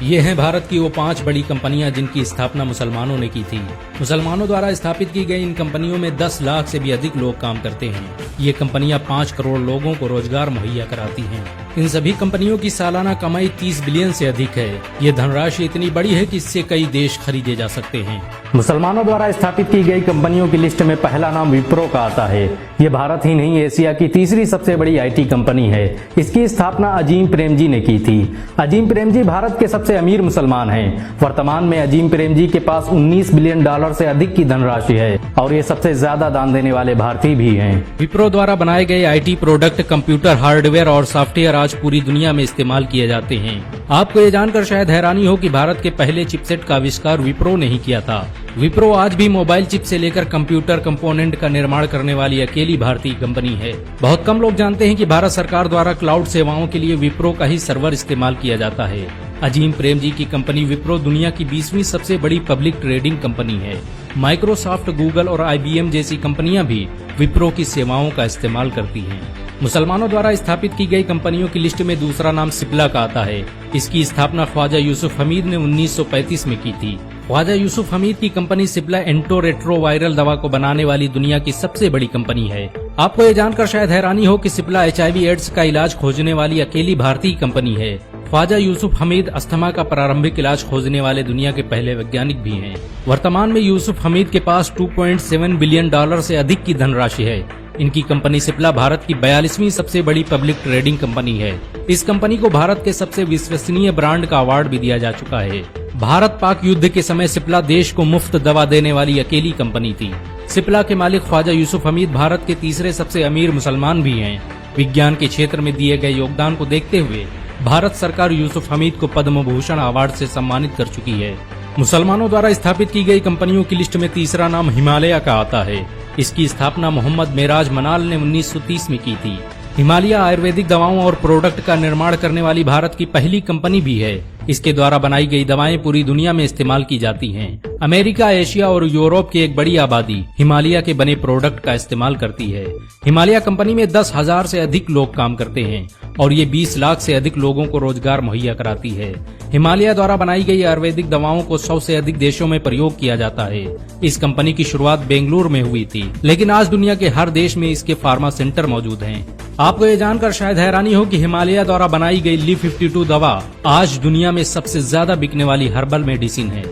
ये हैं भारत की वो 5 बड़ी कंपनियां जिनकी स्थापना मुसलमानों ने की थी। मुसलमानों द्वारा स्थापित की गई इन कंपनियों में 10 लाख से भी अधिक लोग काम करते हैं। ये कंपनियां 5 करोड़ लोगों को रोजगार मुहैया कराती हैं। इन सभी कंपनियों की सालाना कमाई 30 बिलियन से अधिक है। ये धनराशि इतनी बड़ी है कि इससे कई देश खरीदे जा सकते हैं। मुसलमानों द्वारा स्थापित की गई कंपनियों की लिस्ट में पहला नाम विप्रो का आता है। ये भारत ही नहीं एशिया की तीसरी सबसे बड़ी IT कंपनी है। इसकी स्थापना अजीम प्रेमजी ने की थी। अजीम प्रेमजी भारत के सबसे अमीर मुसलमान हैं। वर्तमान में अजीम प्रेमजी के पास $19 बिलियन से अधिक की धनराशि है और ये सबसे ज्यादा दान देने वाले भारतीय भी हैं। विप्रो द्वारा बनाए गए IT प्रोडक्ट, कंप्यूटर, हार्डवेयर और सॉफ्टवेयर आज पूरी दुनिया में इस्तेमाल किए जाते हैं। आपको ये जानकर शायद हैरानी हो कि भारत के पहले चिपसेट का आविष्कार विप्रो ने ही किया था। विप्रो आज भी मोबाइल चिप से लेकर कंप्यूटर कंपोनेंट का निर्माण करने वाली अकेली भारतीय कंपनी है। बहुत कम लोग जानते हैं कि भारत सरकार द्वारा क्लाउड सेवाओं के लिए विप्रो का ही सर्वर इस्तेमाल किया जाता है। अजीम प्रेमजी की कंपनी विप्रो दुनिया की 20वीं सबसे बड़ी पब्लिक ट्रेडिंग कंपनी है। माइक्रोसॉफ्ट, गूगल और IBM जैसी कंपनियां भी विप्रो की सेवाओं का इस्तेमाल करती हैं। मुसलमानों द्वारा स्थापित की गई कंपनियों की लिस्ट में दूसरा नाम सिप्ला का आता है। इसकी स्थापना ख्वाजा यूसुफ हमीद ने 1935 में की थी। ख्वाजा यूसुफ हमीद की कंपनी सिप्ला एंटो रेट्रोवायरल दवा को बनाने वाली दुनिया की सबसे बड़ी कंपनी है। आपको ये जानकर शायद हैरानी हो कि सिप्ला HIV एड्स का इलाज खोजने वाली अकेली भारतीय कंपनी है। ख्वाजा यूसुफ हमीद अस्थमा का प्रारंभिक इलाज खोजने वाले दुनिया के पहले वैज्ञानिक भी हैं। वर्तमान में यूसुफ हमीद के पास $2.7 बिलियन से अधिक की धनराशि है। इनकी कंपनी सिप्ला भारत की 42वीं सबसे बड़ी पब्लिक ट्रेडिंग कंपनी है। इस कंपनी को भारत के सबसे विश्वसनीय ब्रांड का अवार्ड भी दिया जा चुका है। भारत पाक युद्ध के समय सिप्ला देश को मुफ्त दवा देने वाली अकेली कंपनी थी। सिप्ला के मालिक ख्वाजा यूसुफ हमीद भारत के तीसरे सबसे अमीर मुसलमान भी हैं। विज्ञान के क्षेत्र में दिए गए योगदान को देखते हुए भारत सरकार यूसुफ हमीद को पद्म भूषण अवार्ड से सम्मानित कर चुकी है। मुसलमानों द्वारा स्थापित की गई कंपनियों की लिस्ट में तीसरा नाम हिमालय का आता है। इसकी स्थापना मोहम्मद मेराज मनाल ने 1930 में की थी। हिमालय आयुर्वेदिक दवाओं और प्रोडक्ट का निर्माण करने वाली भारत की पहली कंपनी भी है। इसके द्वारा बनाई गई दवाएं पूरी दुनिया में इस्तेमाल की जाती हैं। अमेरिका, एशिया और यूरोप की एक बड़ी आबादी हिमालय के बने प्रोडक्ट का इस्तेमाल करती है। हिमालय कंपनी में 10,000 से अधिक लोग काम करते हैं और ये 20 लाख से अधिक लोगों को रोजगार मुहैया कराती है। हिमालय द्वारा बनाई गई आयुर्वेदिक दवाओं को 100 से अधिक देशों में प्रयोग किया जाता है। इस कंपनी की शुरुआत बेंगलुरु में हुई थी, लेकिन आज दुनिया के हर देश में इसके फार्मा सेंटर मौजूद हैं। आपको ये जानकर शायद हैरानी हो कि हिमालय द्वारा बनाई गई Li-52 दवा आज दुनिया में सबसे ज्यादा बिकने वाली हर्बल मेडिसिन है।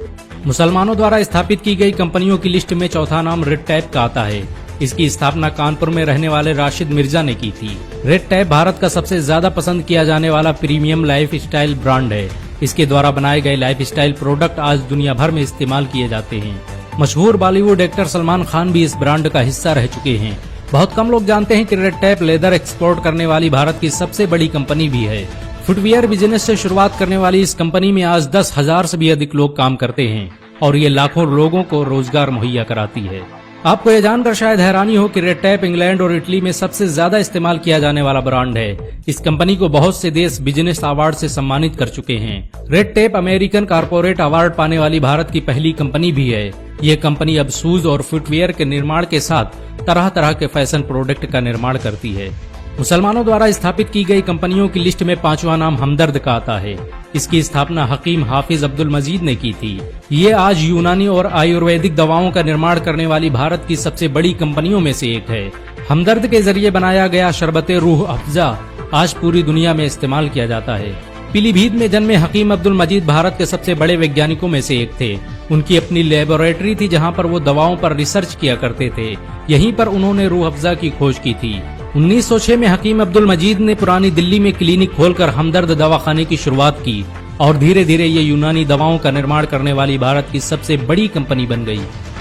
मुसलमानों द्वारा स्थापित की गई कंपनियों की लिस्ट में चौथा नाम रेड टैप का आता है। इसकी स्थापना कानपुर में रहने वाले राशिद मिर्जा ने की थी। रेड टैप भारत का सबसे ज्यादा पसंद किया जाने वाला प्रीमियम लाइफ स्टाइल ब्रांड है। इसके द्वारा बनाए गए लाइफ स्टाइल प्रोडक्ट आज दुनिया भर में इस्तेमाल किए जाते हैं। मशहूर बॉलीवुड एक्टर सलमान खान भी इस ब्रांड का हिस्सा रह चुके हैं। बहुत कम लोग जानते हैं कि रेड टैप लेदर एक्सपोर्ट करने वाली भारत की सबसे बड़ी कंपनी भी है। फुटवियर बिजनेस से शुरुआत करने वाली इस कंपनी में आज 10,000 से भी अधिक लोग काम करते हैं और ये लाखों लोगों को रोजगार मुहैया कराती है। आपको ये जानकर शायद हैरानी हो कि रेड टैप इंग्लैंड और इटली में सबसे ज्यादा इस्तेमाल किया जाने वाला ब्रांड है। इस कंपनी को बहुत से देश बिजनेस अवार्ड से सम्मानित कर चुके हैं। Red tap American corporate award पाने वाली भारत की पहली कंपनी भी है। ये कंपनी अब शूज और फुटवियर के निर्माण के साथ तरह तरह के फैशन प्रोडक्ट का निर्माण करती है। मुसलमानों द्वारा स्थापित की गई कंपनियों की लिस्ट में पांचवा नाम हमदर्द का आता है। इसकी स्थापना हकीम हाफिज अब्दुल मजीद ने की थी। ये आज यूनानी और आयुर्वेदिक दवाओं का निर्माण करने वाली भारत की सबसे बड़ी कंपनियों में से एक है। हमदर्द के जरिए बनाया गया शरबते रूह अफ़ज़ा आज पूरी दुनिया में इस्तेमाल किया जाता है। पीलीभीत में जन्मे हकीम अब्दुल मजीद भारत के सबसे बड़े वैज्ञानिकों में से एक थे। उनकी अपनी लेबोरेटरी थी जहां पर वो दवाओं पर रिसर्च किया करते थे। यहीं पर उन्होंने रूह अफ़ज़ा की खोज की थी। 1906 में हकीम अब्दुल मजीद ने पुरानी दिल्ली में क्लिनिक खोलकर हमदर्द दवाखाने की शुरुआत की और धीरे धीरे ये यूनानी दवाओं का निर्माण करने वाली भारत की सबसे बड़ी कंपनी बन गई।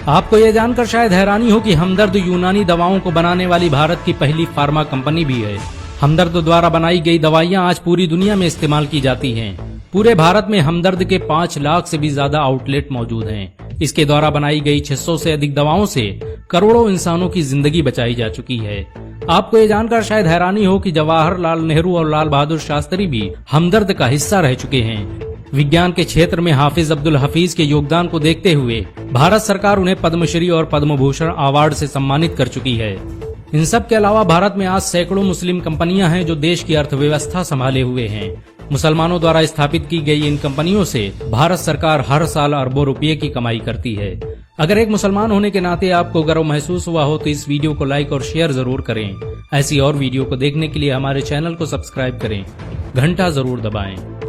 आपको ये जानकर शायद हैरानी हो कि हमदर्द यूनानी दवाओं को बनाने वाली भारत की पहली फार्मा कंपनी भी है। हमदर्द द्वारा बनाई गई दवाइयां आज पूरी दुनिया में इस्तेमाल की जाती हैं। पूरे भारत में हमदर्द के 5 लाख से भी ज्यादा आउटलेट मौजूद हैं। इसके द्वारा बनाई गई 600 से अधिक दवाओं से करोड़ों इंसानों की जिंदगी बचाई जा चुकी है। आपको ये जानकर शायद हैरानी हो कि जवाहरलाल नेहरू और लाल बहादुर शास्त्री भी हमदर्द का हिस्सा रह चुके हैं। विज्ञान के क्षेत्र में हाफिज अब्दुल हफीज के योगदान को देखते हुए भारत सरकार उन्हें पद्मश्री और पद्म भूषण अवार्ड से सम्मानित कर चुकी है। इन सब के अलावा भारत में आज सैकड़ों मुस्लिम कंपनियां हैं जो देश की अर्थव्यवस्था संभाले हुए हैं। मुसलमानों द्वारा स्थापित की गई इन कंपनियों से भारत सरकार हर साल अरबों रुपये की कमाई करती है। अगर एक मुसलमान होने के नाते आपको गर्व महसूस हुआ हो तो इस वीडियो को लाइक और शेयर जरूर करें। ऐसी और वीडियो को देखने के लिए हमारे चैनल को सब्सक्राइब करें, घंटा जरूर दबाएं।